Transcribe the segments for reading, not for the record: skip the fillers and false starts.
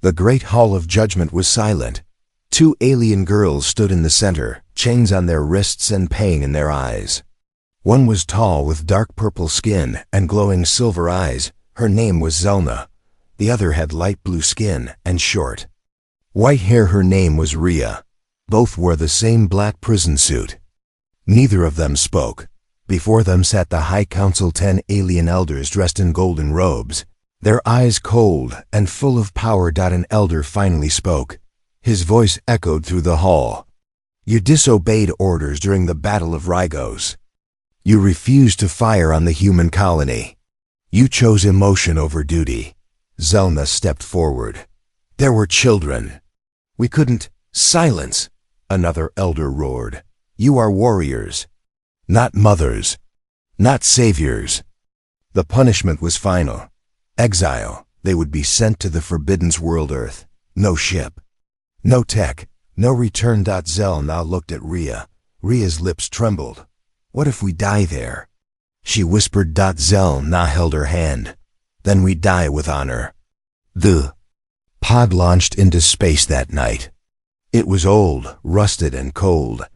The great hall of judgment was silent. 2 alien girls stood in the center, chains on their wrists and pain in their eyes. One was tall with dark purple skin and glowing silver eyes. Her name was Zelna. The other had light blue skin and short white hair. Her name was Rhea. Both wore the same black prison suit. Neither of them spoke. Before them sat the High Council, 10 alien elders dressed in golden robes, their eyes cold and full of power. An elder finally spoke. His voice echoed through the hall. You disobeyed orders during the Battle of Rygos. You refused to fire on the human colony. You chose emotion over duty. Zelna stepped forward. There were children. We couldn't. Silence, another elder roared. You are warriors, not mothers, not saviors. The punishment was final. Exile. They would be sent to the Forbidden's world Earth. No ship, no tech, no return. Zelna looked at Rhea. Rhea's lips trembled. What if we die there? She whispered. Zelna held her hand. Then we die with honor. The pod launched into space that night. It was old, rusted, and cold.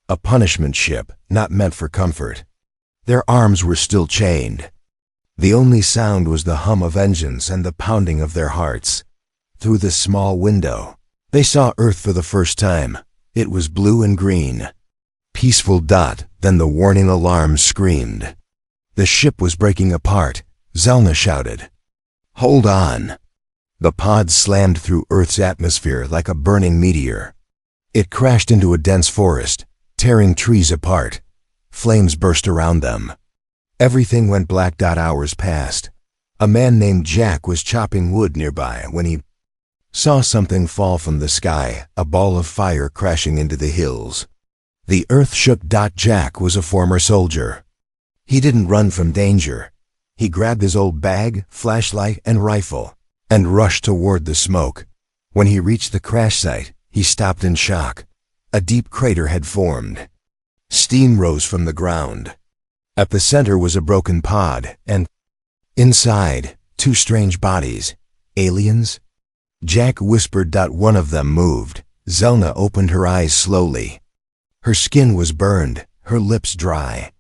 A punishment ship, not meant for comfort. Their arms were still chained. The only sound was the hum of engines and the pounding of their hearts. Through the small window, they saw Earth for the first time. It was blue and green. Peaceful. Then the warning alarm screamed. The ship was breaking apart. Zelna shouted, "Hold on!" The pod slammed through Earth's atmosphere like a burning meteor. It crashed into a dense forest, tearing trees apart. Flames burst around them. Everything went black. Hours passed. A man named Jack was chopping wood nearby when he saw something fall from the sky, a ball of fire crashing into the hills. The earth shook. Jack was a former soldier. He didn't run from danger. He grabbed his old bag, flashlight, and rifle, and rushed toward the smoke. When he reached the crash site, he stopped in shock. A deep crater had formed. Steam rose from the ground. At the center was a broken pod, and inside, 2 strange bodies. Aliens? Jack whispered. One of them moved. Zelna opened her eyes slowly. Her skin was burned, her lips dry.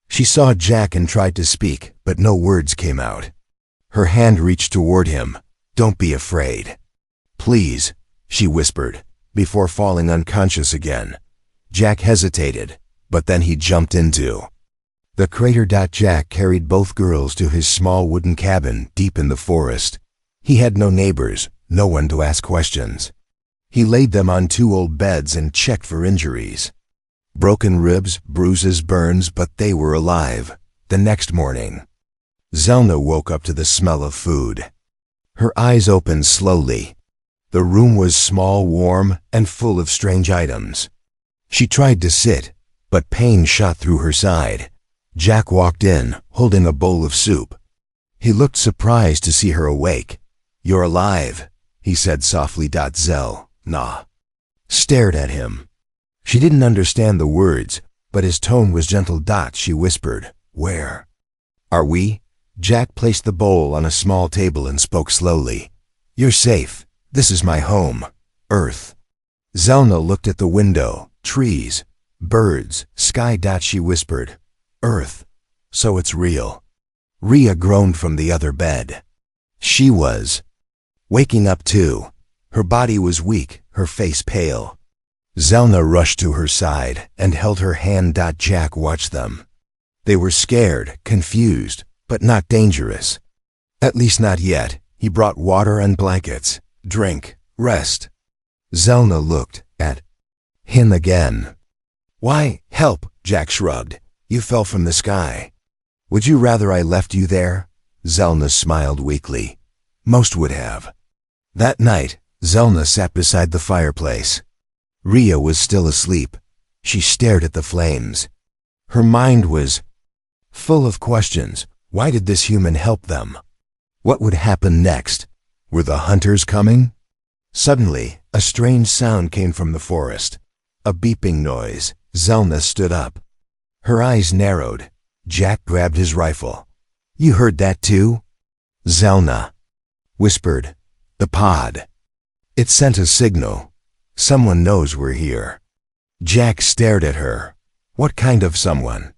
She saw Jack and tried to speak, but no words came out. Her hand reached toward him. Don't be afraid. Please, she whispered, before falling unconscious again. Jack hesitated, but then he jumped into the crater. Jack carried both girls to his small wooden cabin deep in the forest. He had no neighbors, no one to ask questions. He laid them on 2 old beds and checked for injuries. Broken ribs, bruises, burns, but they were alive. The next morning, Zelna woke up to the smell of food. Her eyes opened slowly. The room was small, warm, and full of strange items. She tried to sit, but pain shot through her side. Jack walked in, holding a bowl of soup. He looked surprised to see her awake. You're alive, he said softly. Zelna stared at him. She didn't understand the words, but his tone was gentle. She whispered, Where are we? Jack placed the bowl on a small table and spoke slowly. You're safe. This is my home, Earth. Zelna looked at the window, trees, birds, sky. She whispered, Earth. So it's real. Rhea groaned from the other bed. She was waking up too. Her body was weak, her face pale. Zelna rushed to her side and held her hand. Jack watched them. They were scared, confused, but not dangerous. At least not yet. He brought water and blankets. Drink, rest. Zelna looked at him again. Why, help, Jack shrugged. You fell from the sky. Would you rather I left you there? Zelna smiled weakly. Most would have. That night, Zelna sat beside the fireplace. Rhea was still asleep. She stared at the flames. Her mind was full of questions. Why did this human help them? What would happen next? Were the hunters coming? Suddenly, a strange sound came from the forest. A beeping noise. Zelna stood up. Her eyes narrowed. Jack grabbed his rifle. You heard that too? Zelna whispered. The pod. It sent a signal. Someone knows we're here. Jack stared at her. What kind of someone?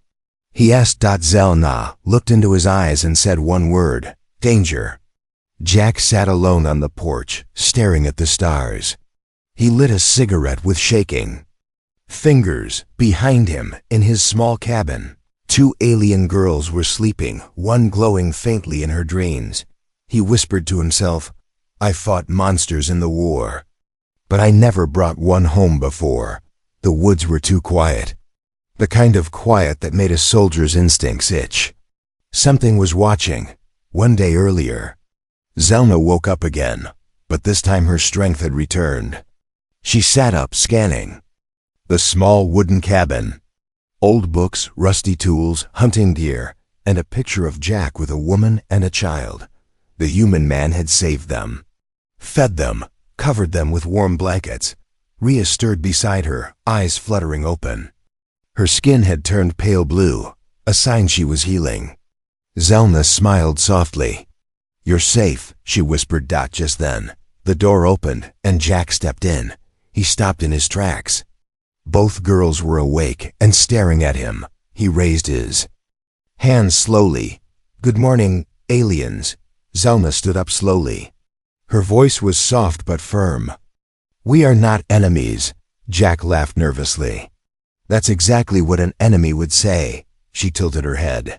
He asked. Zelna looked into his eyes and said one word: danger. Jack sat alone on the porch, staring at the stars. He lit a cigarette with shaking fingers. Behind him, in his small cabin, 2 alien girls were sleeping, one glowing faintly in her dreams. He whispered to himself, I fought monsters in the war, but I never brought one home before. The woods were too quiet. The kind of quiet that made a soldier's instincts itch. Something was watching. One day earlier, Zelna woke up again, but this time her strength had returned. She sat up, scanning the small wooden cabin. Old books, rusty tools, hunting gear, and a picture of Jack with a woman and a child. The human man had saved them, fed them, covered them with warm blankets. Rhea stirred beside her, eyes fluttering open. Her skin had turned pale blue, a sign she was healing. Zelna smiled softly. You're safe, she whispered. Just then, the door opened, and Jack stepped in. He stopped in his tracks. Both girls were awake and staring at him. He raised his hand slowly. Good morning, aliens. Zelna stood up slowly. Her voice was soft but firm. We are not enemies, Jack laughed nervously. That's exactly what an enemy would say. She tilted her head.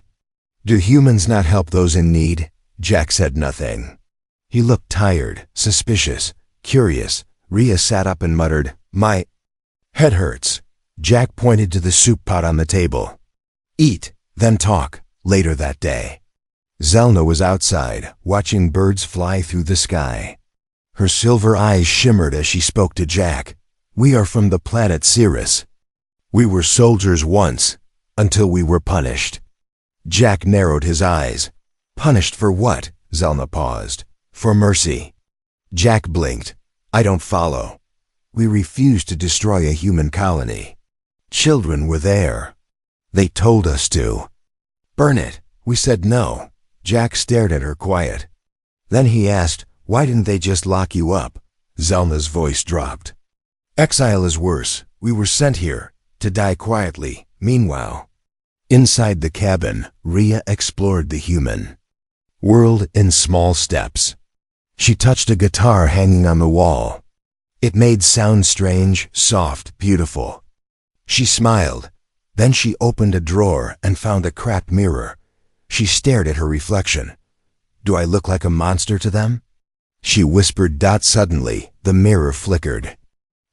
Do humans not help those in need? Jack said nothing. He looked tired, suspicious, curious. Rhea sat up and muttered, My head hurts. Jack pointed to the soup pot on the table. Eat, then talk. Later that day, Zelna was outside, watching birds fly through the sky. Her silver eyes shimmered as she spoke to Jack. We are from the planet Cirrus. We were soldiers once, until we were punished. Jack narrowed his eyes. Punished for what? Zelna paused. For mercy. Jack blinked. I don't follow. We refused to destroy a human colony. Children were there. They told us to. Burn it. We said no. Jack stared at her quiet. Then he asked, why didn't they just lock you up? Zelna's voice dropped. Exile is worse. We were sent here to die quietly. Meanwhile, inside the cabin, Rhea explored the human world in small steps. She touched a guitar hanging on the wall. It made sound strange, soft, beautiful. She smiled. Then she opened a drawer and found a cracked mirror. She stared at her reflection. Do I look like a monster to them? She whispered. Suddenly, the mirror flickered.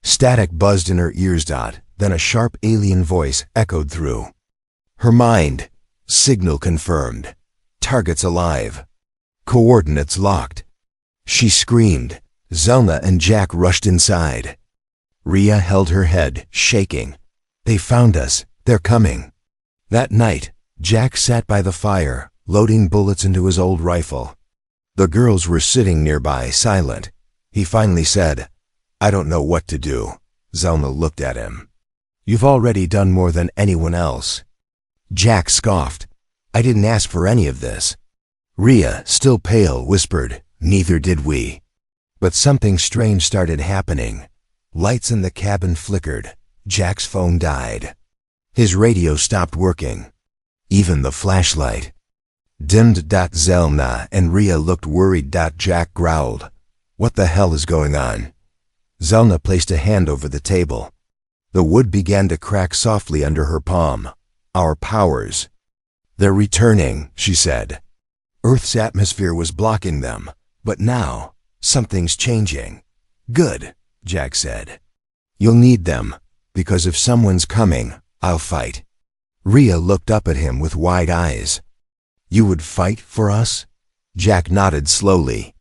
Static buzzed in her ears. Then a sharp alien voice echoed through her mind. Signal confirmed. Targets alive. Coordinates locked. She screamed. Zelna and Jack rushed inside. Rhea held her head, shaking. They found us. They're coming. That night, Jack sat by the fire, loading bullets into his old rifle. The girls were sitting nearby, silent. He finally said, I don't know what to do. Zelna looked at him. You've already done more than anyone else. Jack scoffed. I didn't ask for any of this. Rhea, still pale, whispered, Neither did we. But something strange started happening. Lights in the cabin flickered. Jack's phone died. His radio stopped working. Even the flashlight dimmed. Zelna and Rhea looked worried. Jack growled, What the hell is going on? Zelna placed a hand over the table. The wood began to crack softly under her palm. Our powers. They're returning, she said. Earth's atmosphere was blocking them, but now something's changing. Good, Jack said. You'll need them, because if someone's coming, I'll fight. Rhea looked up at him with wide eyes. You would fight for us? Jack nodded slowly.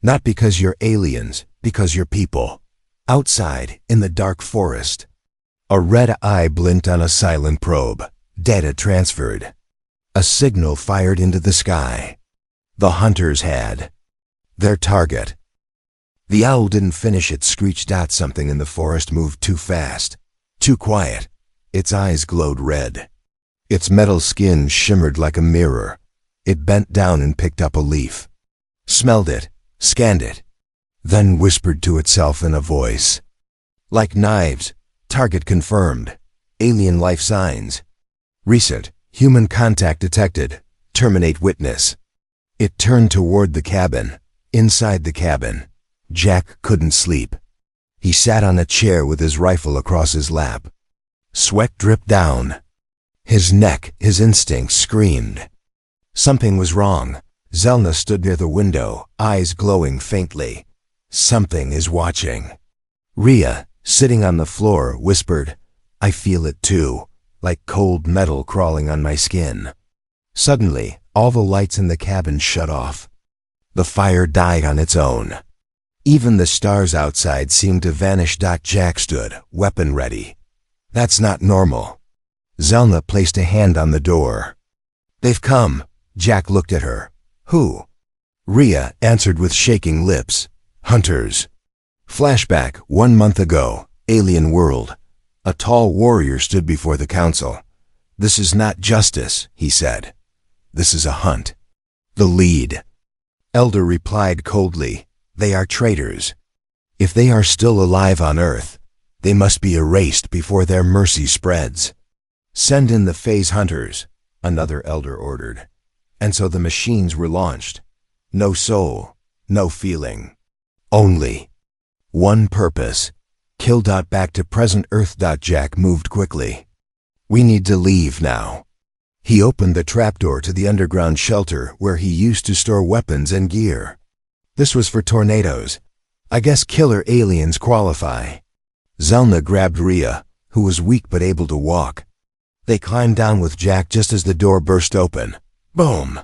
Not because you're aliens, because you're people. Outside, in the dark forest. A red eye blinked on a silent probe. Data transferred. A signal fired into the sky. The hunters had their target. The owl didn't finish it. Screeched. Something in the forest moved too fast, too quiet. Its eyes glowed red. Its metal skin shimmered like a mirror. It bent down and picked up a leaf. Smelled it, scanned it. then whispered to itself in a voice. Like knives, target confirmed. Alien life signs. Recent, human contact detected. Terminate witness. It turned toward the cabin. Inside the cabin, Jack couldn't sleep. He sat on a chair with his rifle across his lap. Sweat dripped down. His neck, his instincts screamed. Something was wrong. Zelna stood near the window, eyes glowing faintly. Something is watching. Rhea, sitting on the floor, whispered, "I feel it too, like cold metal crawling on my skin." Suddenly, all the lights in the cabin shut off. The fire died on its own. Even the stars outside seemed to vanish. Jack stood, weapon ready. That's not normal. Zelna placed a hand on the door. "They've come." Jack looked at her. "Who?" Rhea answered with shaking lips. "Hunters." Flashback, 1 month ago, alien world. A tall warrior stood before the council. "This is not justice," he said. "This is a hunt." The lead elder replied coldly, "They are traitors. If they are still alive on Earth, they must be erased before their mercy spreads." "Send in the phase hunters," another elder ordered. And so the machines were launched. No soul, no feeling. Only one purpose. Kill. Back to present Earth. Jack moved quickly. "We need to leave now." He opened the trapdoor to the underground shelter where he used to store weapons and gear. This was for tornadoes. I guess killer aliens qualify. Zelna grabbed Rhea, who was weak but able to walk. They climbed down with Jack just as the door burst open. Boom!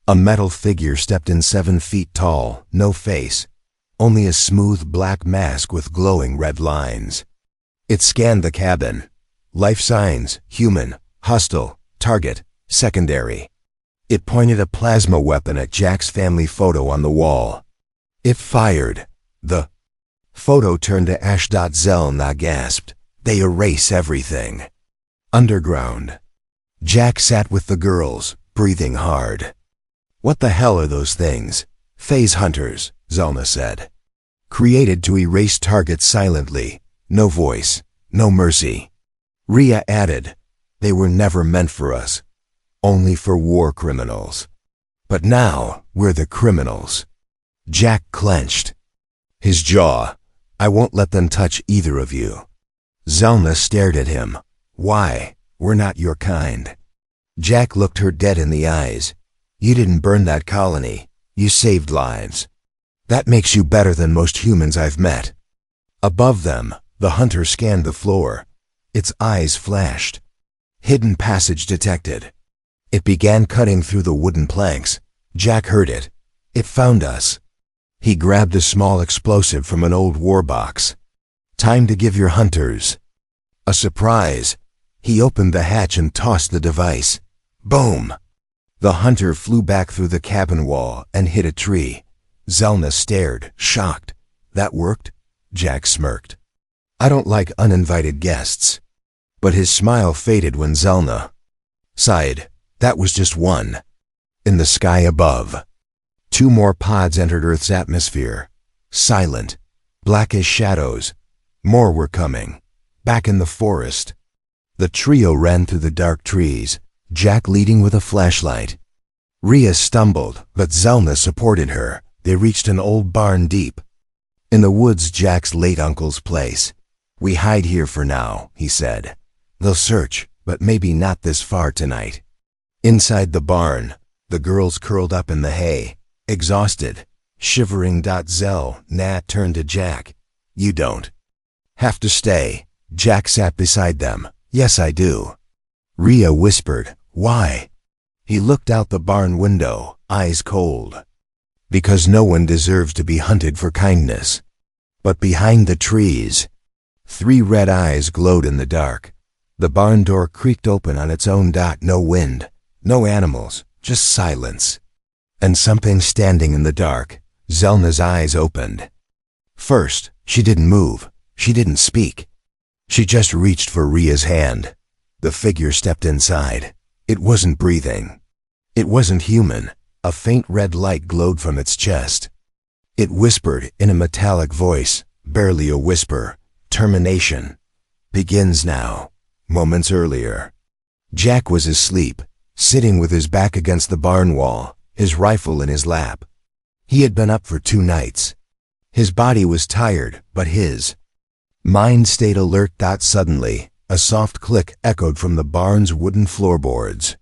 A metal figure stepped in 7 feet tall, no face, only a smooth black mask with glowing red lines. It scanned the cabin. Life signs, human, hostile, target, secondary. It pointed a plasma weapon at Jack's family photo on the wall. It fired. The photo turned to ash. Zelna gasped. "They erase everything." Underground. Jack sat with the girls, breathing hard. "What the hell are those things?" "Phase hunters," Zelna said. "Created to erase targets silently. No voice, no mercy." Rhea added, "They were never meant for us. Only for war criminals. But now we're the criminals." Jack clenched. His jaw. "I won't let them touch either of you." Zelna stared at him. "Why? We're not your kind." Jack looked her dead in the eyes. "You didn't burn that colony. You saved lives. That makes you better than most humans I've met." Above them, the hunter scanned the floor. Its eyes flashed. Hidden passage detected. It began cutting through the wooden planks. Jack heard it. "It found us." He grabbed a small explosive from an old war box. "Time to give your hunters a surprise." He opened the hatch and tossed the device. Boom! The hunter flew back through the cabin wall and hit a tree. Zelna stared, shocked. "That worked?" Jack smirked. "I don't like uninvited guests." But his smile faded when Zelna sighed. "That was just one." In the sky above, 2 more pods entered Earth's atmosphere. Silent, black as shadows. More were coming. Back in the forest. The trio ran through the dark trees, Jack leading with a flashlight. Rhea stumbled, but Zelna supported her. They reached an old barn deep in the woods, Jack's late uncle's place. "We hide here for now," he said. "They'll search, but maybe not this far tonight." Inside the barn, the girls curled up in the hay, exhausted, shivering. Nat turned to Jack. "You don't have to stay." Jack sat beside them. "Yes, I do." Rhea whispered, "Why?" He looked out the barn window, eyes cold. "Because no one deserves to be hunted for kindness." But behind the trees, 3 red eyes glowed in the dark. The barn door creaked open on its own. No wind, no animals, just silence. And something standing in the dark. Zelna's eyes opened. First, she didn't move. She didn't speak. She just reached for Rhea's hand. The figure stepped inside. It wasn't breathing. It wasn't human. A faint red light glowed from its chest. It whispered in a metallic voice, barely a whisper. Termination begins now. Moments earlier, Jack was asleep, sitting with his back against the barn wall, his rifle in his lap. He had been up for 2 nights. His body was tired, but his mind stayed alert. Suddenly, a soft click echoed from the barn's wooden floorboards.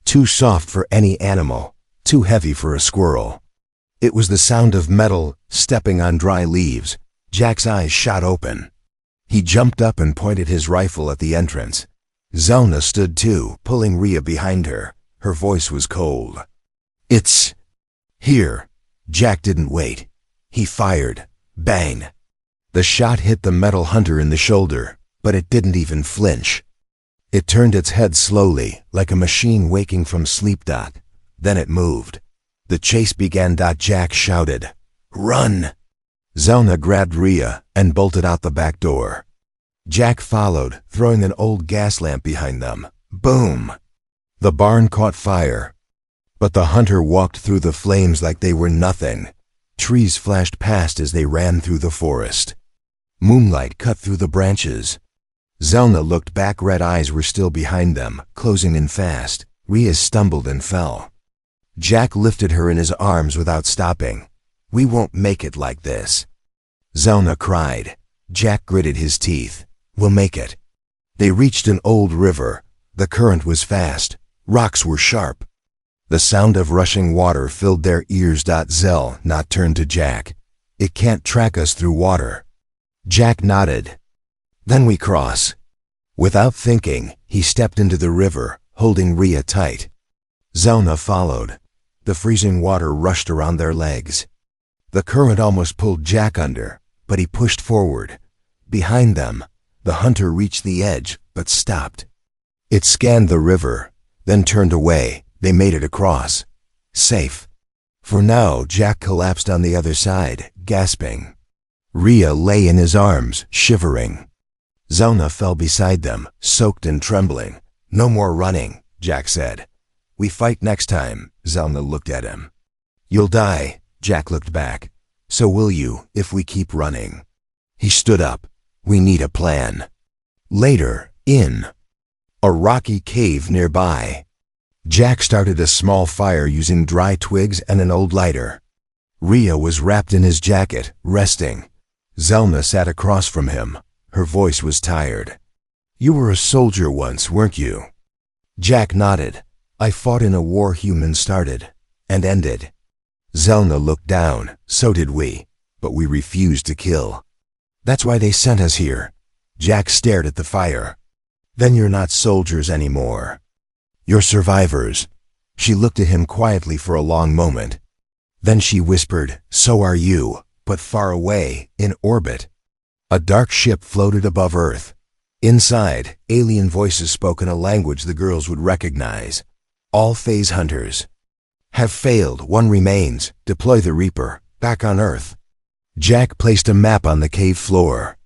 Too soft for any animal, too heavy for a squirrel. It was the sound of metal stepping on dry leaves. Jack's eyes shot open. He jumped up and pointed his rifle at the entrance. Zelna stood too, pulling Rhea behind her. Her voice was cold. "It's here." Jack didn't wait. He fired. Bang! The shot hit the metal hunter in the shoulder, but it didn't even flinch. It turned its head slowly, like a machine waking from sleep. Then it moved. The chase began. Jack shouted, "Run!" Zelna grabbed Rhea and bolted out the back door. Jack followed, throwing an old gas lamp behind them. Boom! The barn caught fire. But the hunter walked through the flames like they were nothing. Trees flashed past as they ran through the forest. Moonlight cut through the branches. Zelna looked back. Red eyes were still behind them, closing in fast. Rhea stumbled and fell. Jack lifted her in his arms without stopping. "We won't make it like this," Zelna cried. Jack gritted his teeth. "We'll make it." They reached an old river. The current was fast. Rocks were sharp. The sound of rushing water filled their ears. Zelna turned to Jack. "It can't track us through water." Jack nodded. "Then we cross." Without thinking, he stepped into the river, holding Rhea tight. Zelna followed. The freezing water rushed around their legs. The current almost pulled Jack under, but he pushed forward. Behind them, the hunter reached the edge, but stopped. It scanned the river, then turned away. They made it across. Safe. For now. Jack collapsed on the other side, gasping. Rhea lay in his arms, shivering. Zelna fell beside them, soaked and trembling. "No more running," Jack said. "We fight next time." Zelna looked at him. "You'll die." Jack looked back. "So will you, if we keep running." He stood up. "We need a plan." Later, in a rocky cave nearby, Jack started a small fire using dry twigs and an old lighter. Rhea was wrapped in his jacket, resting. Zelna sat across from him. Her voice was tired. "You were a soldier once, weren't you?" Jack nodded. "I fought in a war humans started and ended." Zelna looked down. "So did we, but we refused to kill. That's why they sent us here." Jack stared at the fire. "Then you're not soldiers anymore. You're survivors." She looked at him quietly for a long moment. Then she whispered, "So are you, but far away, in orbit." A dark ship floated above Earth. Inside, alien voices spoke in a language the girls would recognize. "All phase hunters have failed. One remains. Deploy the Reaper. Back on Earth." Jack placed a map on the cave floor.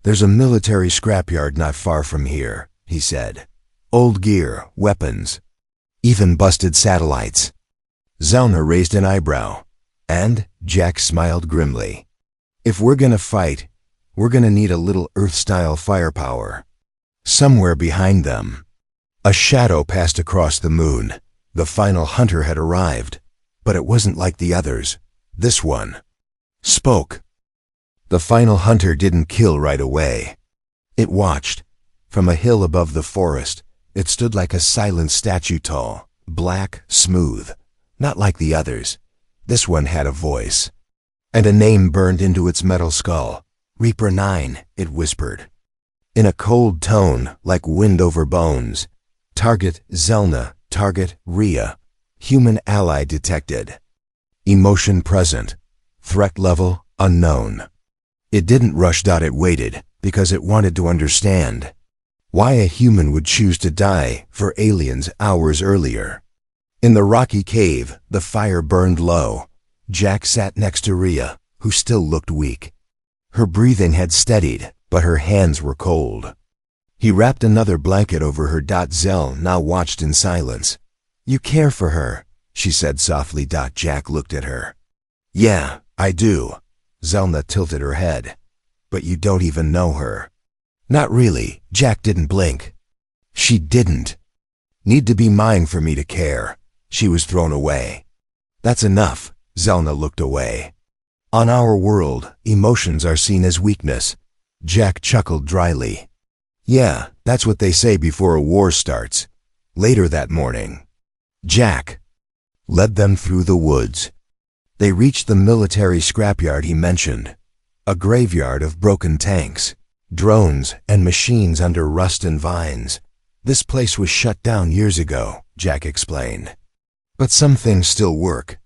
"There's a military scrapyard not far from here," he said. "Old gear, weapons, even busted satellites." Zelna raised an eyebrow. "And?" Jack smiled grimly. "If we're gonna fight, we're gonna need a little Earth-style firepower." Somewhere behind them, a shadow passed across the moon. The final hunter had arrived, but it wasn't like the others. This one spoke. The final hunter didn't kill right away. It watched. From a hill above the forest, it stood like a silent statue, tall, black, smooth. Not like the others. This one had a voice, and a name burned into its metal skull. "Reaper 9, it whispered. In a cold tone, like wind over bones. "Target Zelna, target Rhea. Human ally detected. Emotion present. Threat level unknown." It didn't rush. It waited, because it wanted to understand why a human would choose to die for aliens hours earlier. In the rocky cave, the fire burned low. Jack sat next to Rhea, who still looked weak. Her breathing had steadied, but her hands were cold. He wrapped another blanket over her. Zelna watched in silence. "You care for her," she said softly. Jack looked at her. Yeah, I do. Zelna tilted her head. But you don't even know her. Not really. Jack didn't blink. She didn't. Need to be mine for me to care. She was thrown away. That's enough. Zelna looked away. On our world, emotions are seen as weakness. Jack chuckled dryly. Yeah, that's what they say before a war starts. Later that morning, Jack led them through the woods. They reached the military scrapyard he mentioned, a graveyard of broken tanks, drones, and machines under rust and vines. This place was shut down years ago, Jack explained. But some things still work.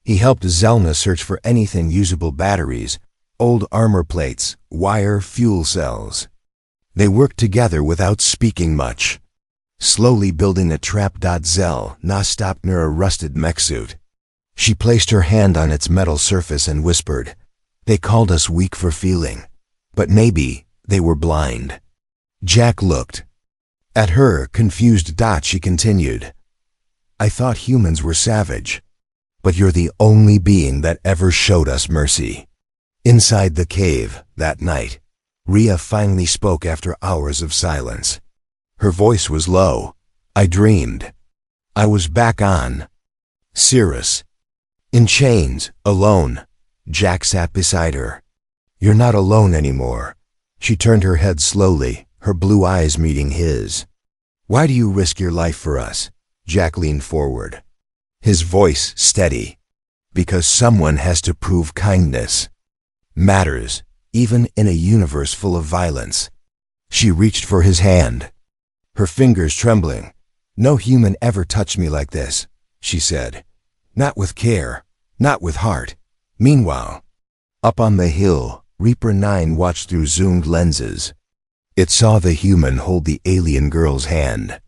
He helped Zelna search for anything usable: batteries, old armor plates, wire, fuel cells. They worked together without speaking much, slowly building a trap. Zelna stopped near a rusted mech suit. She placed her hand on its metal surface and whispered, "They called us weak for feeling, but maybe they were blind." Jack looked at her, confused. She continued, "I thought humans were savage, but you're the only being that ever showed us mercy." Inside the cave, that night, Rhea finally spoke after hours of silence. Her voice was low. "I dreamed. I was back on Cirrus, in chains, alone." Jack sat beside her. "You're not alone anymore." She turned her head slowly, her blue eyes meeting his. "Why do you risk your life for us?" Jack leaned forward, his voice steady. "Because someone has to prove kindness matters, even in a universe full of violence." She reached for his hand, her fingers trembling. "No human ever touched me like this," she said. "Not with care, not with heart." Meanwhile, up on the hill, Reaper 9 watched through zoomed lenses. It saw the human hold the alien girl's hand.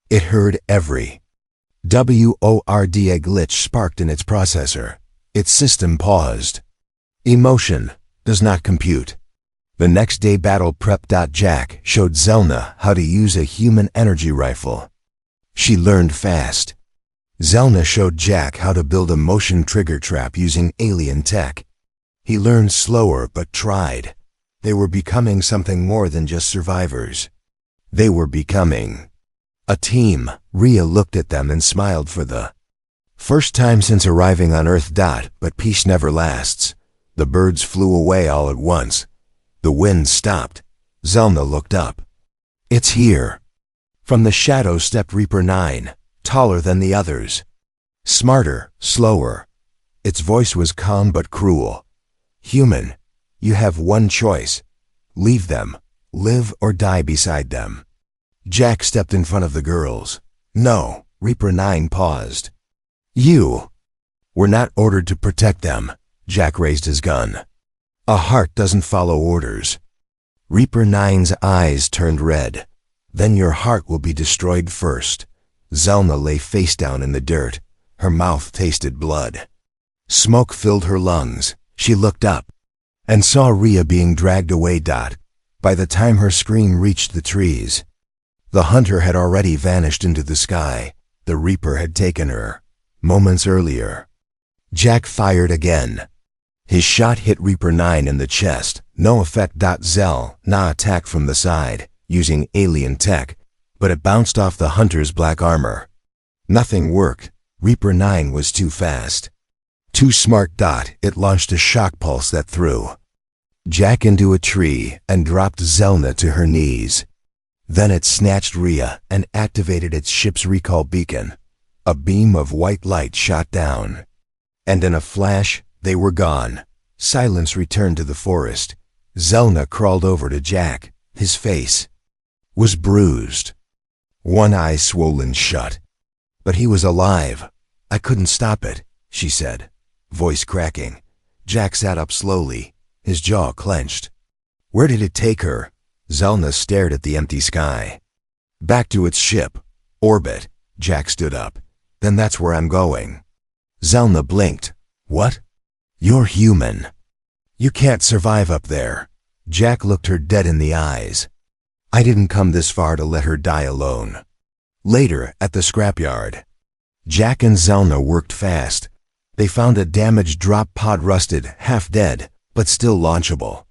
It heard every word. A glitch sparked in its processor. Its system paused. Emotion does not compute. The next day, battle prep. Jack showed Zelna how to use a human energy rifle. She learned fast. Zelna showed Jack how to build a motion trigger trap using alien tech. He learned slower but tried. They were becoming something more than just survivors. They were becoming a team. Rhea looked at them and smiled for the first time since arriving on Earth. But peace never lasts. The birds flew away all at once. The wind stopped. Zelna looked up. "It's here." From the shadows stepped Reaper 9, taller than the others. Smarter, slower. Its voice was calm but cruel. "Human, you have one choice. Leave them, live or die beside them." Jack stepped in front of the girls. "No." Reaper 9 paused. "You were not ordered to protect them." Jack raised his gun. "A heart doesn't follow orders." Reaper 9's eyes turned red. "Then your heart will be destroyed first." Zelna lay face down in the dirt. Her mouth tasted blood. Smoke filled her lungs. She looked up and saw Rhea being dragged away. By the time her scream reached the trees, the hunter had already vanished into the sky. The Reaper had taken her moments earlier. Jack fired again. His shot hit Reaper 9 in the chest. No effect. Zelna attacked from the side, using alien tech, but it bounced off the hunter's black armor. Nothing worked. Reaper 9 was too fast. Too smart. It launched a shock pulse that threw Jack into a tree and dropped Zelna to her knees. Then it snatched Rhea and activated its ship's recall beacon. A beam of white light shot down, and in a flash, they were gone. Silence returned to the forest. Zelna crawled over to Jack. His face was bruised, one eye swollen shut. But he was alive. "I couldn't stop it," she said, voice cracking. Jack sat up slowly, his jaw clenched. "Where did it take her?" Zelna stared at the empty sky. "Back to its ship. Orbit." Jack stood up. "Then that's where I'm going." Zelna blinked. "What? You're human. You can't survive up there." Jack looked her dead in the eyes. "I didn't come this far to let her die alone." Later, at the scrapyard, Jack and Zelna worked fast. They found a damaged drop pod, rusted, half dead, but still launchable.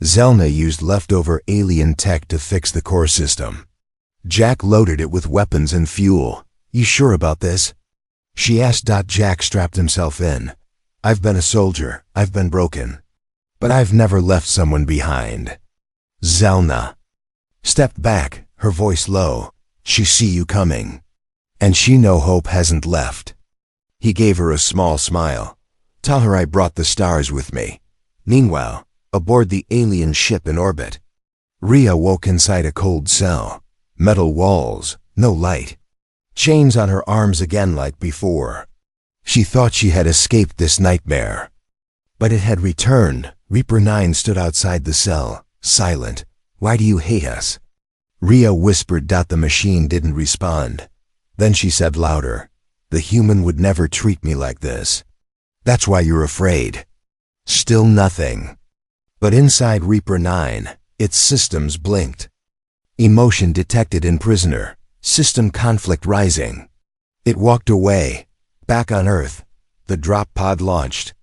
Zelna used leftover alien tech to fix the core system. Jack loaded it with weapons and fuel. "You sure about this?" she asked. Jack strapped himself in. "I've been a soldier, I've been broken. But I've never left someone behind." Zelna stepped back, her voice low. "She see you coming. And she know hope hasn't left." He gave her a small smile. "Tell her I brought the stars with me." Meanwhile, aboard the alien ship in orbit, Rhea woke inside a cold cell. Metal walls, no light. Chains on her arms again like before. She thought she had escaped this nightmare. But it had returned. Reaper 9 stood outside the cell, silent. "Why do you hate us?" Rhea whispered. The machine didn't respond. Then she said louder, "The human would never treat me like this. That's why you're afraid." Still nothing. But inside Reaper 9, its systems blinked. Emotion detected in prisoner. System conflict rising. It walked away. Back on Earth, the drop pod launched.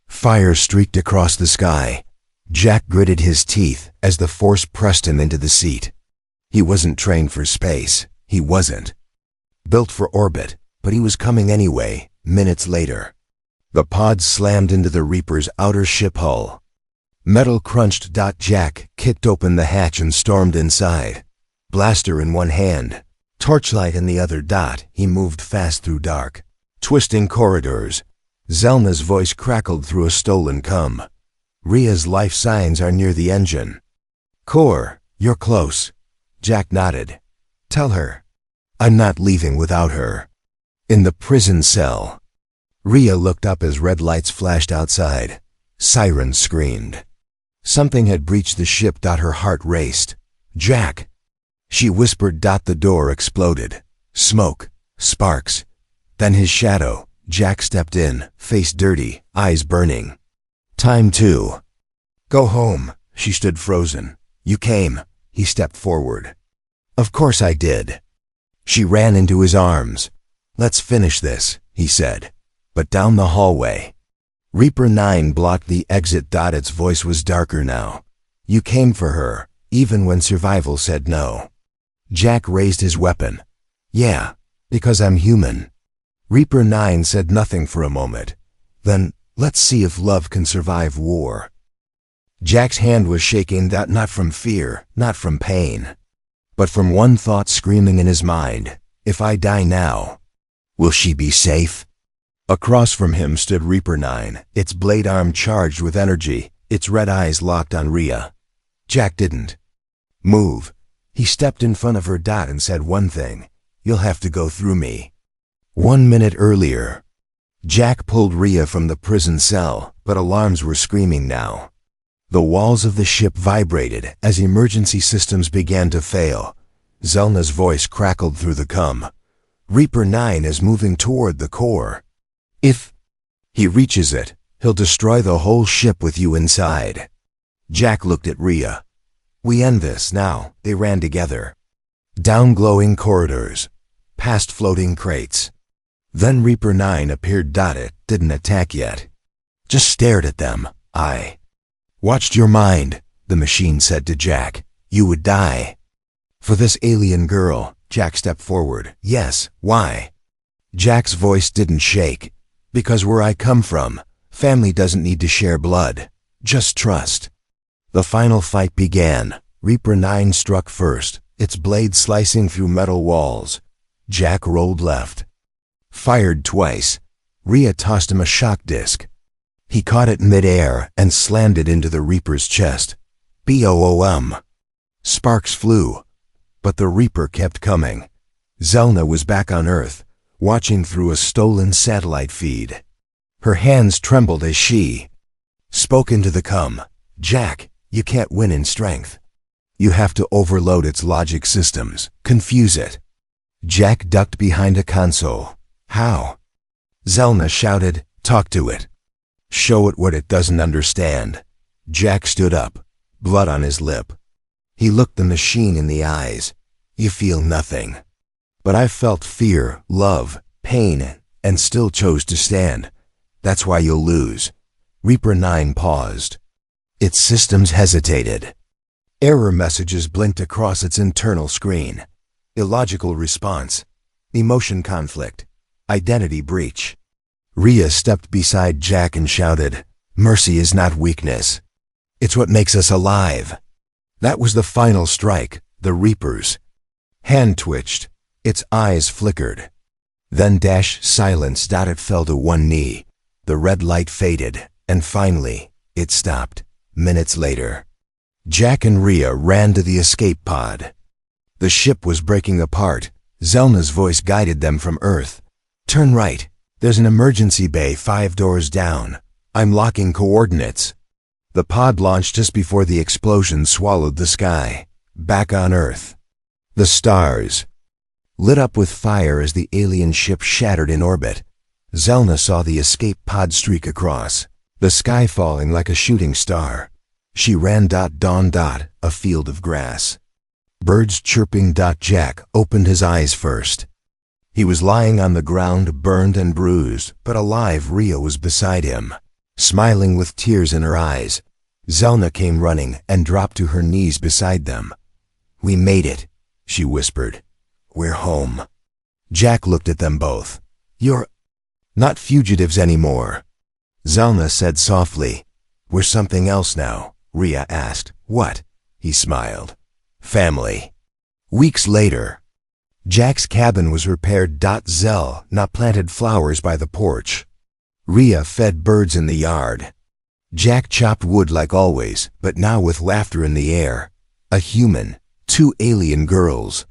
Fire streaked across the sky. Jack gritted his teeth as the force pressed him into the seat. He wasn't trained for space. He wasn't built for orbit, but he was coming anyway. Minutes later, the pod slammed into the Reaper's outer ship hull. Metal crunched. Jack kicked open the hatch and stormed inside. Blaster in one hand, torchlight in the other. He moved fast through dark, twisting corridors. Zelna's voice crackled through a stolen cum. "Rhea's life signs are near the engine core. You're close." Jack nodded. "Tell her I'm not leaving without her." In the prison cell, Rhea looked up as red lights flashed outside. Sirens screamed. Something had breached the ship. Her heart raced. "Jack," she whispered. The door exploded. Smoke, sparks, then his shadow. Jack stepped in, face dirty, eyes burning. "Time to go home." She stood frozen. "You came." He stepped forward. "Of course I did." She ran into his arms. "Let's finish this," he said. But down the hallway, Reaper 9 blocked the exit. Its voice was darker now. "You came for her, even when survival said no." Jack raised his weapon. "Yeah, because I'm human." Reaper 9 said nothing for a moment. "Then, let's see if love can survive war." Jack's hand was shaking. Not from fear, not from pain, but from one thought screaming in his mind. "If I die now, will she be safe?" Across from him stood Reaper 9, its blade arm charged with energy, its red eyes locked on Rhea. Jack didn't move. He stepped in front of her. And said one thing, "You'll have to go through me." 1 minute earlier, Jack pulled Rhea from the prison cell, but alarms were screaming now. The walls of the ship vibrated as emergency systems began to fail. Zelna's voice crackled through the cum. "Reaper 9 is moving toward the core. If he reaches it, he'll destroy the whole ship with you inside." Jack looked at Rhea. "We end this now." They ran together. Down glowing corridors, past floating crates. Then Reaper 9 appeared. It didn't attack yet. Just stared at them. "I watched your mind," the machine said to Jack. "You would die for this alien girl." Jack stepped forward. "Yes, why?" Jack's voice didn't shake. "Because where I come from, family doesn't need to share blood. Just trust." The final fight began. Reaper 9 struck first, its blade slicing through metal walls. Jack rolled left, fired twice. Rhea tossed him a shock disc. He caught it mid-air and slammed it into the Reaper's chest. Boom! Sparks flew, but the Reaper kept coming. Zelna was back on Earth, watching through a stolen satellite feed. Her hands trembled as she spoke into the cum. "Jack, you can't win in strength. You have to overload its logic systems, confuse it." Jack ducked behind a console. "How?" Zelna shouted. "Talk to it. Show it what it doesn't understand." Jack stood up, blood on his lip. He looked the machine in the eyes. "You feel nothing. But I felt fear, love, pain, and still chose to stand. That's why you'll lose. Reaper 9 paused. Its systems hesitated. Error messages blinked across its internal screen. Illogical response. Emotion conflict. Identity breach. Rhea stepped beside Jack and shouted, "Mercy is not weakness. It's what makes us alive." That was the final strike, the Reaper's. Hand twitched. Its eyes flickered. Then silence. It fell to one knee. The red light faded, and finally, it stopped. Minutes later, Jack and Rhea ran to the escape pod. The ship was breaking apart. Zelna's voice guided them from Earth. "Turn right. There's an emergency bay 5 doors down. I'm locking coordinates." The pod launched just before the explosion swallowed the sky. Back on Earth, the stars lit up with fire as the alien ship shattered in orbit. Zelna saw the escape pod streak across, the sky falling like a shooting star. She ran. Dawn. A field of grass. Birds chirping. Jack opened his eyes first. He was lying on the ground, burned and bruised, but alive. Rhea was beside him, smiling with tears in her eyes. Zelna came running and dropped to her knees beside them. "We made it," she whispered. "We're home." Jack looked at them both. "You're not fugitives anymore," Zelna said softly. "We're something else now," Rhea asked. "What?" He smiled. "Family." Weeks later, Jack's cabin was repaired. Zell not planted flowers by the porch. Rhea fed birds in the yard. Jack chopped wood like always, but now with laughter in the air. A human, 2 alien girls.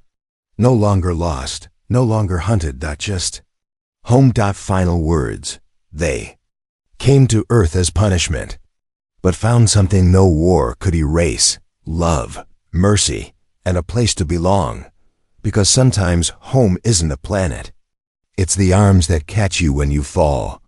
No longer lost, no longer hunted. Just home. Final words. They came to Earth as punishment, but found something no war could erase: love, mercy, and a place to belong. Because sometimes home isn't a planet. It's the arms that catch you when you fall.